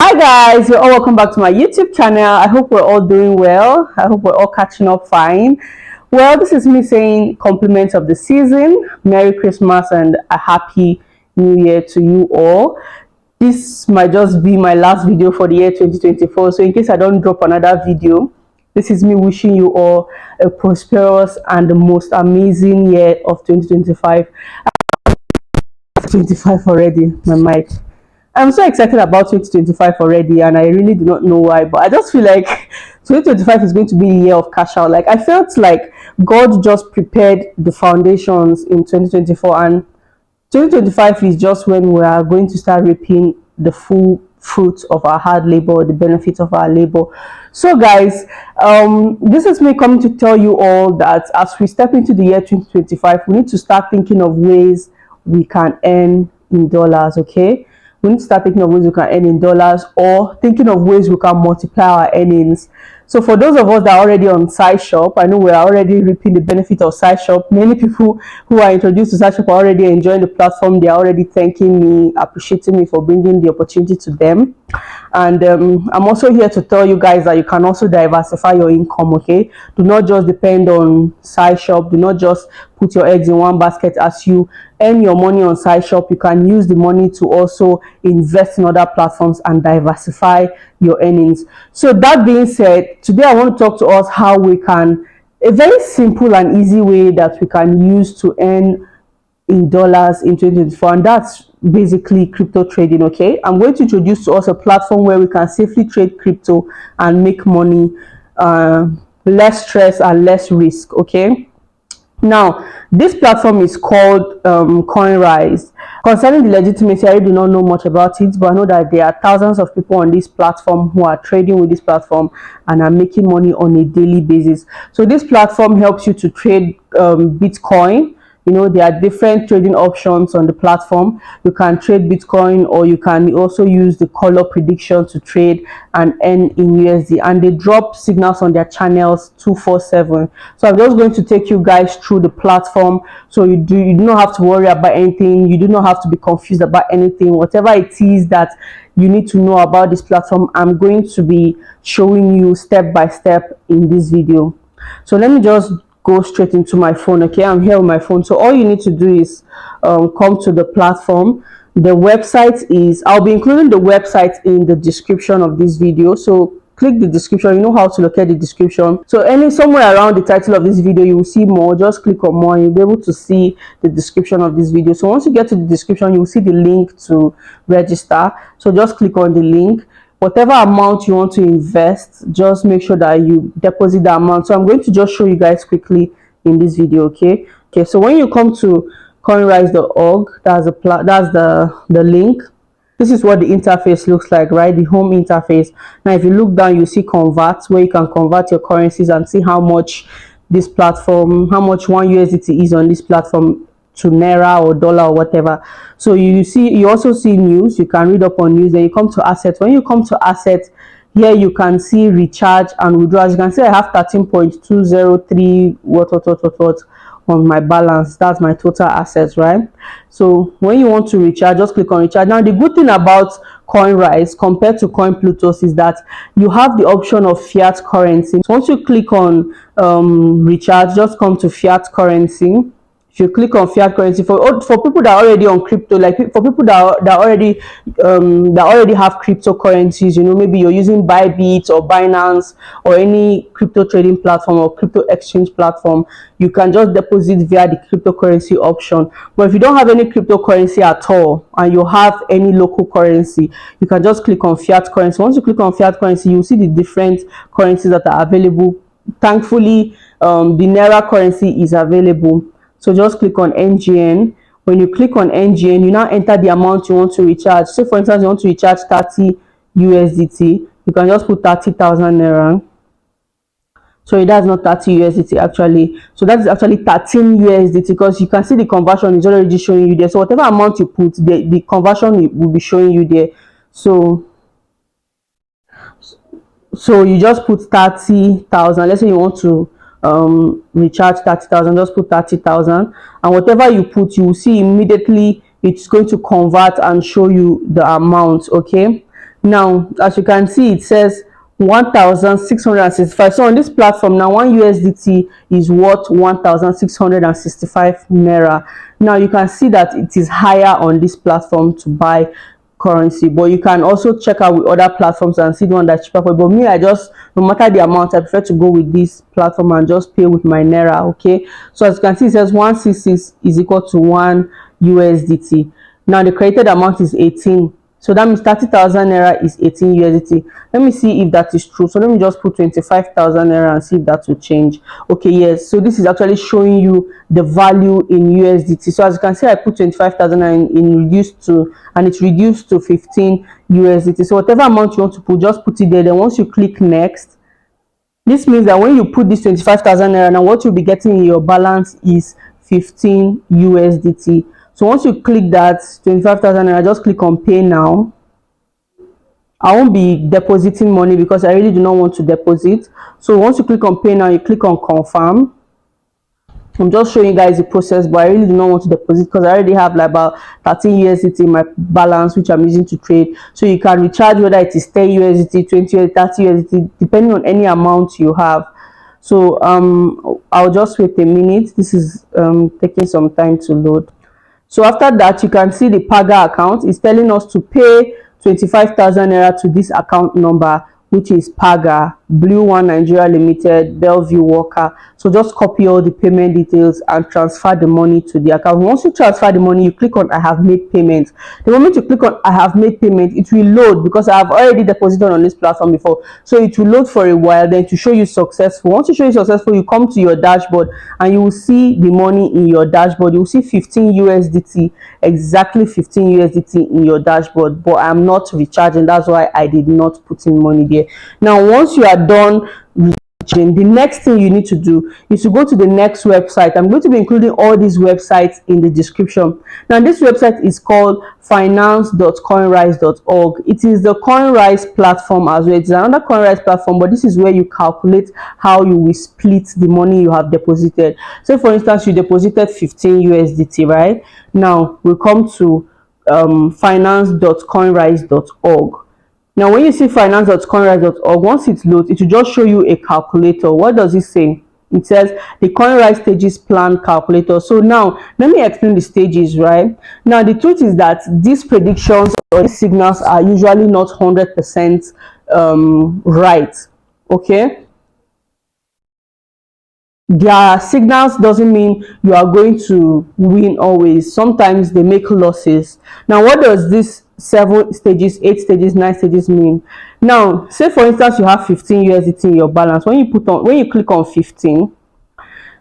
Hi guys, you're all welcome back to my YouTube channel. I hope we're all doing well. I hope we're all catching up fine. Well, this is me saying compliments of the season, Merry Christmas and a Happy New Year to you all. This might just be my last video for the year 2024, so in case I don't drop another video, this is me wishing you all a prosperous and the most amazing year of 2025. 25 already, my mic. I'm so excited about 2025 already, and I really do not know why, but I just feel like 2025 is going to be a year of cash out. Like, I felt like God just prepared the foundations in 2024, and 2025 is just when we are going to start reaping the full fruits of our hard labor, the benefits of our labor. So guys, this is me coming to tell you all that as we step into the year 2025, we need to start thinking of ways we can earn in dollars. Okay, we need to start thinking of ways we can earn in dollars, or thinking of ways we can multiply our earnings. So for those of us that are already on SideShop, I know we're already reaping the benefit of SideShop. Many people who are introduced to SideShop are already enjoying the platform. They're already thanking me, appreciating me for bringing the opportunity to them. And I'm also here to tell you guys that you can also diversify your income. Okay, do not just depend on SideShop. Do not just put your eggs in one basket. As you earn your money on SideShop, you can use the money to also invest in other platforms and diversify your earnings. So that being said, today I want to talk to us how we can, a very simple and easy way that we can use to earn in dollars in 2024, and that's basically crypto trading. Okay, I'm going to introduce to us a platform where we can safely trade crypto and make money, less stress and less risk. Okay, now this platform is called Coinryze. Concerning the legitimacy, I do not know much about it, but I know that there are thousands of people on this platform who are trading with this platform and are making money on a daily basis. So this platform helps you to trade Bitcoin. You know, there are different trading options on the platform. You can trade Bitcoin, or you can also use the color prediction to trade and earn in USD. And they drop signals on their channels 247. So I'm just going to take you guys through the platform, so you do not have to worry about anything. You do not have to be confused about anything. Whatever it is that you need to know about this platform, I'm going to be showing you step by step in this video. So let me just go straight into my phone. Okay, I'm here with my phone. So all you need to do is come to the platform. The website is, I'll be including the website in the description of this video, so click the description. You know how to locate the description. So somewhere around the title of this video, you will see more. Just click on more and you'll be able to see the description of this video. So once you get to the description, you will see the link to register. So just click on the link. Whatever amount you want to invest, just make sure that you deposit the amount. So I'm going to just show you guys quickly in this video. Okay, so when you come to coinryze.org, that's the link. This is what the interface looks like, right? The home interface. Now if you look down, you see convert, where you can convert your currencies and see how much this platform, how much one USDT is on this platform to naira or dollar or whatever. So you also see news. You can read up on news. Then you come to assets. When you come to assets, here you can see recharge and withdraw. As you can see, I have 13.203 what on my balance. That's my total assets, right? So when you want to recharge, just click on recharge. Now the good thing about Coinryze compared to Coin Plutus is that you have the option of fiat currency. So once you click on recharge, just come to fiat currency. If you click on fiat currency, for people that are already on crypto, like for people that already have cryptocurrencies, you know, maybe you're using Bybit or Binance or any crypto trading platform or crypto exchange platform, you can just deposit via the cryptocurrency option. But if you don't have any cryptocurrency at all and you have any local currency, you can just click on fiat currency. Once you click on fiat currency, you'll see the different currencies that are available. Thankfully, the naira currency is available. So just click on NGN. When you click on NGN, you now enter the amount you want to recharge. So for instance, you want to recharge 30 USDT. You can just put 30,000 naira. So that's not 30 USDT actually. So that is actually 13 USDT, because you can see the conversion is already showing you there. So whatever amount you put, the conversion will be showing you there. So you just put 30,000. Let's say you want to recharge 30,000, just put 30,000, and whatever you put, you will see immediately it's going to convert and show you the amount. Okay, Now, as you can see, it says 1,665. So on this platform now, one USDT is worth 1,665 naira. Now you can see that it is higher on this platform to buy currency, but you can also check out with other platforms and see the one that's cheaper for you. But me, I just, no matter the amount, I prefer to go with this platform and just pay with my naira. Okay, so as you can see, it says 166 is equal to 1 USDT. Now the credited amount is 18, so that means 30,000 naira is 18 USDT. Let me see if that is true. So let me just put 25,000 naira and see if that will change. Okay, yes, so this is actually showing you the value in USDT. So as you can see, I put 25,000 and it's reduced to 15 USDT. So whatever amount you want to put, just put it there. Then once you click next, this means that when you put this 25,000 naira, now what you'll be getting in your balance is 15 USDT. So once you click that 25,000 naira, just click on pay now. I won't be depositing money because I really do not want to deposit. So once you click on pay now, you click on confirm. I'm just showing you guys the process, but I really do not want to deposit because I already have like about 13 USDT in my balance, which I'm using to trade. So you can recharge whether it is 10 USDT, 20 USDT, 30 USDT, depending on any amount you have. So I'll just wait a minute. This is taking some time to load. So after that, you can see the Paga account is telling us to pay 25,000 naira to this account number, which is Paga, Blue One Nigeria Limited, Bellevue Walker. So just copy all the payment details and transfer the money to the account. Once you transfer the money, you click on I have made payment. The moment you click on I have made payment, it will load because I have already deposited on this platform before. So it will load for a while, then to show you successful. Once you show you successful, you come to your dashboard and you will see the money in your dashboard. You will see 15 USDT, exactly 15 USDT in your dashboard, but I'm not recharging. That's why I did not put in money there. Now once you are done, the next thing you need to do is to go to the next website. I'm going to be including all these websites in the description. Now this website is called finance.coinryze.org. It is the Coinryze platform as well. It's another Coinryze platform, but this is where you calculate how you will split the money you have deposited. So for instance, you deposited 15 USDT, right? Now we come to finance.coinryze.org. Now when you see finance.coinryze.org, once it loads, it will just show you a calculator. What does it say? It says the Coinryze stages plan calculator. So now let me explain the stages, right? Now the truth is that these predictions or these signals are usually not 100% right. Okay, their signals doesn't mean you are going to win always. Sometimes they make losses. Now what does this 7 stages, 8 stages, 9 stages mean? Now say for instance you have 15 USDT in your balance. When you click on 15,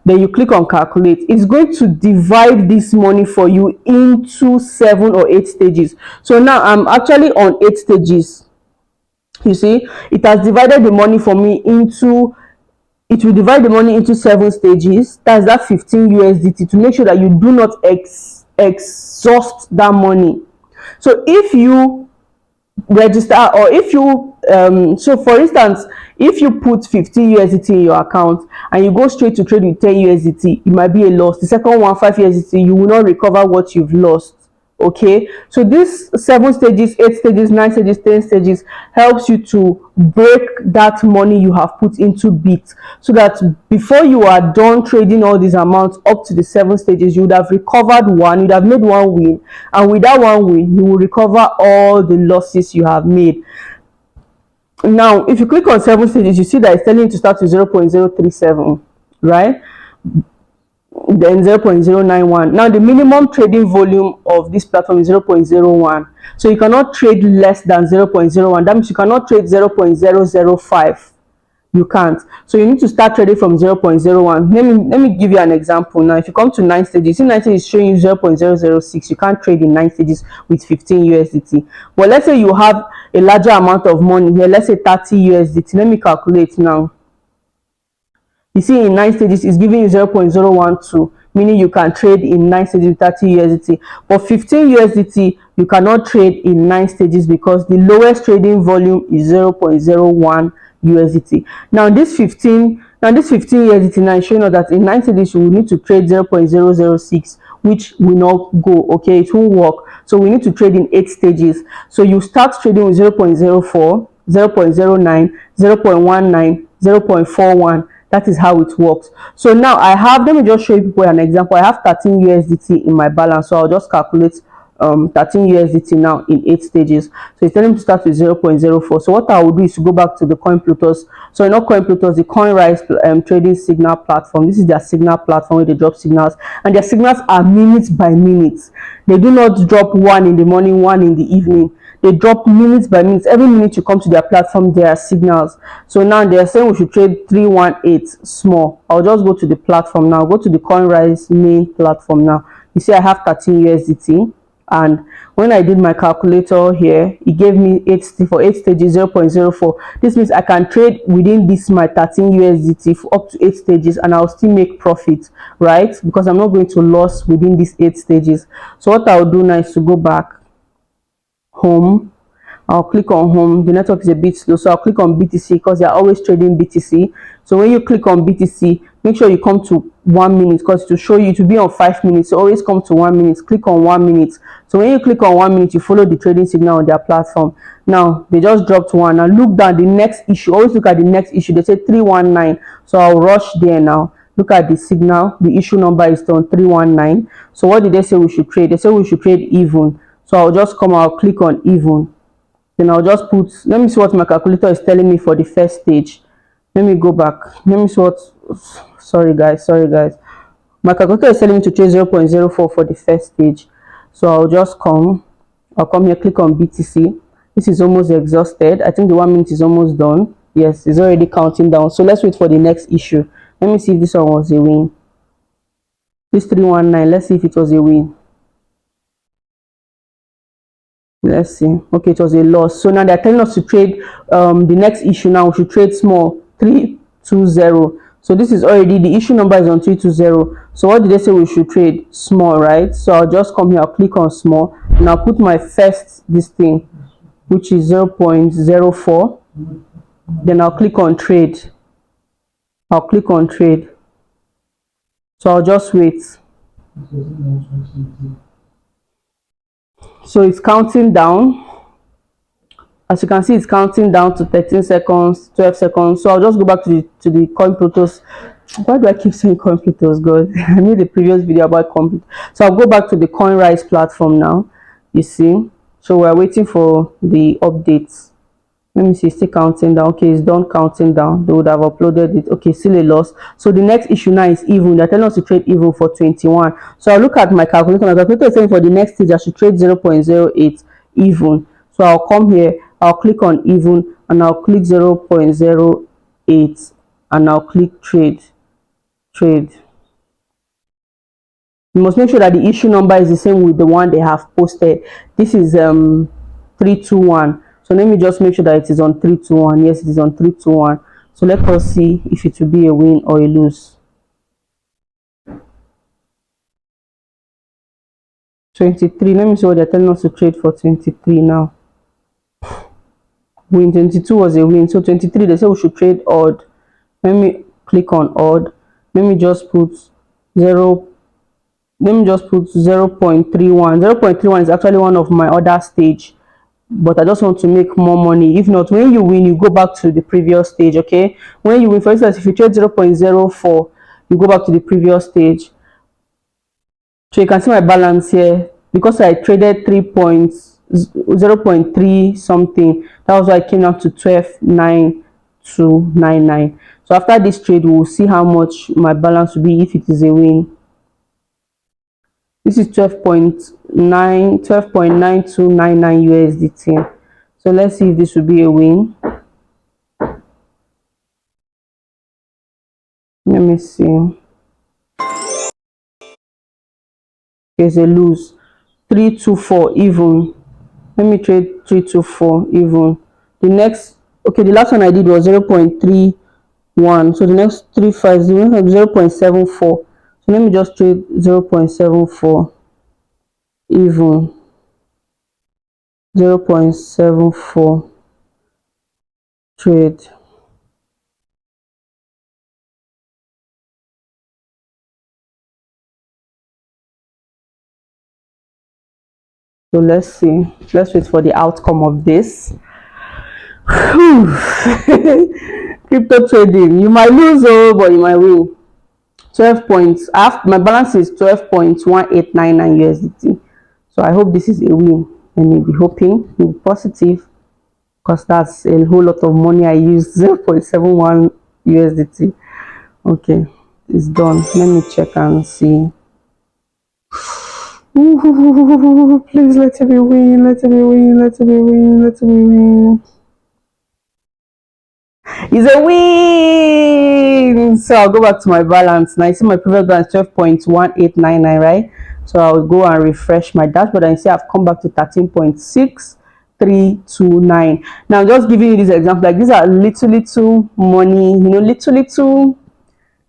then you click on calculate, it's going to divide this money for you into 7 or 8 stages. So now I'm actually on 8 stages. You see, it has divided the money for me into, it will divide the money into 7 stages. That's that 15 USDT, to make sure that you do not exhaust that money. So if you register, or if you so for instance, if you put 15 USDT in your account and you go straight to trade with 10 USDT, it might be a loss. The second one, 5 USDT, you will not recover what you've lost. Okay, so this 7 stages, 8 stages, 9 stages, 10 stages helps you to break that money you have put into bits, so that before you are done trading all these amounts up to the 7 stages, you would have recovered one, you'd have made one win, and with that one win you will recover all the losses you have made. Now if you click on 7 stages, you see that it's telling you to start with 0.037, right? Then 0.091. Now the minimum trading volume of this platform is 0.01, so you cannot trade less than 0.01. That means you cannot trade 0.005. You can't. So you need to start trading from 0.01. Let me give you an example. Now if you come to 9 stages, see 9 stages is showing you 0.006. You can't trade in 9 stages with 15 USDT. But let's say you have a larger amount of money here, let's say 30 USDT. Let me calculate now. You see in 9 stages is giving you 0.012, meaning you can trade in 9 stages with 30 USDT. But 15 USDT, you cannot trade in 9 stages because the lowest trading volume is 0.01 USDT. Now this 15 USDT now is showing us that in 9 stages you will need to trade 0.006, which will not go. Okay, it won't work. So we need to trade in 8 stages. So you start trading with 0.04, 0.09, 0.19, 0.41. That is how it works. So now I have, let me just show you people an example. I have 13 USDT in my balance, so I'll just calculate 13 USDT now in 8 stages. So it's telling me to start with 0.04. So what I will do is to go back to the Coin Plutus. So not Coin Plutus, the Coinryze trading signal platform. This is their signal platform where they drop signals, and their signals are minutes by minutes. They do not drop one in the morning, one in the evening. They drop minutes by minutes. Every minute you come to their platform, there are signals. So now they are saying we should trade 318 small. I'll just go to the platform now. Go to the Coinryze main platform now. You see I have 13 USDT, and when I did my calculator here, it gave me 8 for 8 stages 0.04. This means I can trade within this my 13 USDT for up to 8 stages, and I'll still make profit, right? Because I'm not going to lose within these 8 stages. So what I'll do now is to go back home. I'll click on home. The network is a bit slow, so I'll click on BTC because they're always trading BTC. So when you click on BTC, make sure you come to 1 minute, because to show you to be on 5 minutes, so always come to 1 minute. Click on 1 minute. So when you click on 1 minute, you follow the trading signal on their platform. Now they just dropped one. Now look down the next issue. Always look at the next issue. They say 319. So I'll rush there now. Look at the signal. The issue number is on 319. So what did they say we should trade? They say we should trade even. So I'll just come out, click on even. Then I'll just put, let me see what my calculator is telling me for the first stage. Let me go back. Let me see what, sorry guys. My calculator is telling me to trade 0.04 for the first stage. So I'll come here, click on BTC. This is almost exhausted. I think the 1 minute is almost done. Yes, it's already counting down. So let's wait for the next issue. Let me see if this one was a win. This 319, let's see if it was a win. Let's see. Okay, it was a loss. So now they're telling us to trade the next issue. Now we should trade small, 320. So this is already, the issue number is on 320. So what did they say we should trade? Small, right? So I'll just come here, I'll click on small, and I'll put my first this thing, which is 0.04. Then I'll click on trade. I'll click on trade. So I'll just wait. So it's counting down. As you can see, it's counting down to 13 seconds, 12 seconds. So I'll just go back to the Coin Plutus. Why do I keep saying Coin Plutus, God? I made a previous video about Coin. So I'll go back to the Coinryze platform now. You see, so we're waiting for the updates. Let me see, still counting down. Okay, it's done counting down. They would have uploaded it. Okay, still a loss. So the next issue now is even. They're telling us to trade even for 21. So I'll look at my calculator. My calculator is saying for the next stage I should trade 0.08 even. So I'll come here, I'll click on even, and I'll click 0.08, and I'll click trade. You must make sure that the issue number is the same with the one they have posted. This is 321. So let me just make sure that it is on 321. Yes, it is on 321. So let us see if it will be a win or a lose. 23. Let me see what they're telling us to trade for 23 now. Win 22 was a win. So 23, they say we should trade odd. Let me click on odd. Let me just put 0. Let me just put 0.31. 0.31 is actually one of my other stage, but I just want to make more money. If not, when you win, you go back to the previous stage. Okay, when you win, for instance, if you trade 0.04, you go back to the previous stage. So you can see my balance here, because I traded 0.3 something. That was why I came up to 12,999. So after this trade, we'll see how much my balance will be if it is a win. This is 12.9299 USDT. So let's see if this will be a win. Let me see. There's a lose. 324 even. Let me trade 324 even. The next, okay, the last one I did was 0.31. So the next 350 0.74. So let me just trade 0.74 even. 0.74 trade. So let's see. Let's wait for the outcome of this. Crypto trading. You might lose, oh, but you might win. 12 points. My balance is 12.1899 USDT. So I hope this is a win. Let me be hoping, be positive, because that's a whole lot of money. I used 0.71 USDT. Okay, it's done. Let me check and see. Ooh, please let it be win, let it be win, let it be win, let it be win. It's a win! So I'll go back to my balance. Now you see my previous balance 12.1899, right? So I'll go and refresh my dashboard and see I've come back to 13.6329. Now I'm just giving you this example. Like, these are little money, little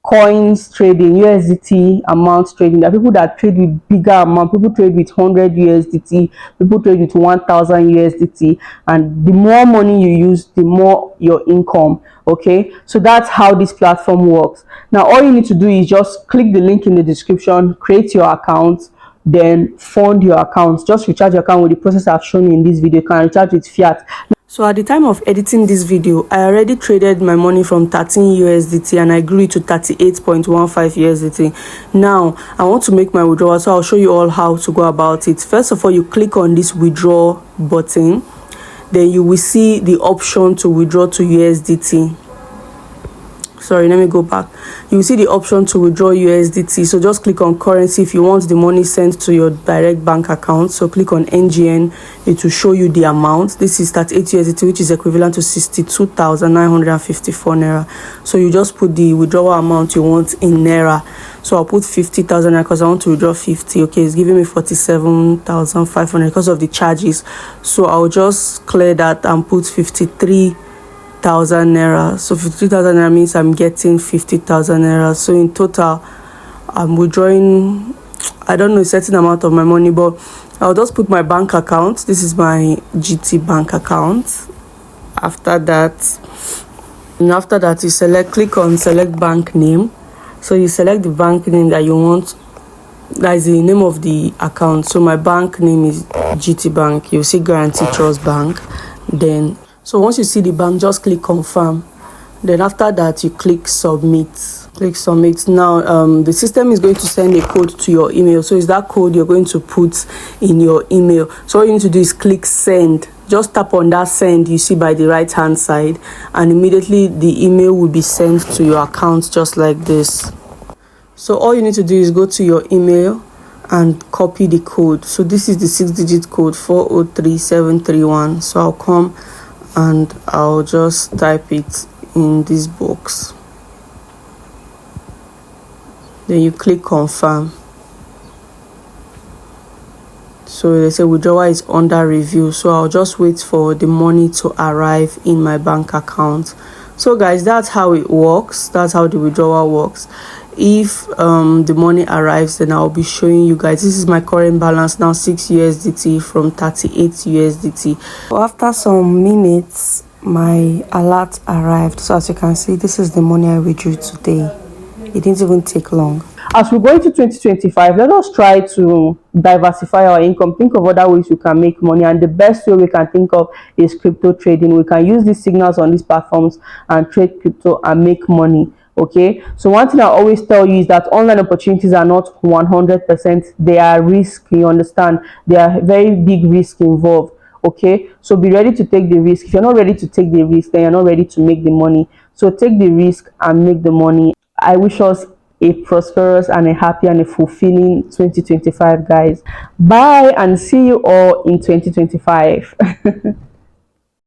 coins trading, USDT amount trading. There are people that trade with bigger amount. People trade with 100 USDT, people trade with 1000 USDT, and the more money you use, the more your income. Okay, so that's how this platform works. Now all you need to do is just click the link in the description, create your account, then fund your account. Just recharge your account with the process I've shown you in this video. You can recharge with fiat. So at the time of editing this video, I already traded my money from 13 USDT and I grew it to 38.15 USDT. Now, I want to make my withdrawal, so I'll show you all how to go about it. First of all, you click on this withdraw button. Then you will see the option to withdraw to USDT. Sorry, let me go back. You will see the option to withdraw USDT. So just click on currency if you want the money sent to your direct bank account. So click on NGN. It will show you the amount. This is 38 USDT, which is equivalent to 62,954 naira. So you just put the withdrawal amount you want in naira. So I'll put 50,000 naira because I want to withdraw 50. Okay, it's giving me 47,500 because of the charges. So I'll just clear that and put 53,000 naira. So 53,000 naira means I'm getting 50,000 naira. So in total, I'm withdrawing, I don't know, a certain amount of my money, but I'll just put my bank account. This is my GT bank account. After that, you click on select bank name. So you select the bank name that you want. That is the name of the account. So my bank name is GT Bank. You'll see Guarantee Trust Bank. Then, so once you see the bank, just click confirm. Then after that, you click submit. Click submit. Now the system is going to send a code to your email. So it's that code you're going to put in your email. So all you need to do is click send. Just tap on that send you see by the right hand side, and immediately the email will be sent to your account just like this. So all you need to do is go to your email and copy the code. So this is the 6-digit code 403731. So I'll come and I'll just type it in this box. Then you click confirm. So they say withdrawal is under review. So I'll just wait for the money to arrive in my bank account. So guys, that's how it works. That's how the withdrawal works. If the money arrives, then I'll be showing you guys. This is my current balance now, 6 USDT from 38 USDT. So after some minutes, my alert arrived. So as you can see, this is the money I withdrew today. It didn't even take long. As we go into 2025, let us try to diversify our income. Think of other ways we can make money, and the best way we can think of is crypto trading. We can use these signals on these platforms and trade crypto and make money. Okay, so one thing I always tell you is that online opportunities are not 100%. They are risk. You understand? There are very big risks involved. Okay, so be ready to take the risk. If you're not ready to take the risk, then you're not ready to make the money. So take the risk and make the money. I wish us a prosperous and a happy and a fulfilling 2025, guys. Bye, and see you all in 2025.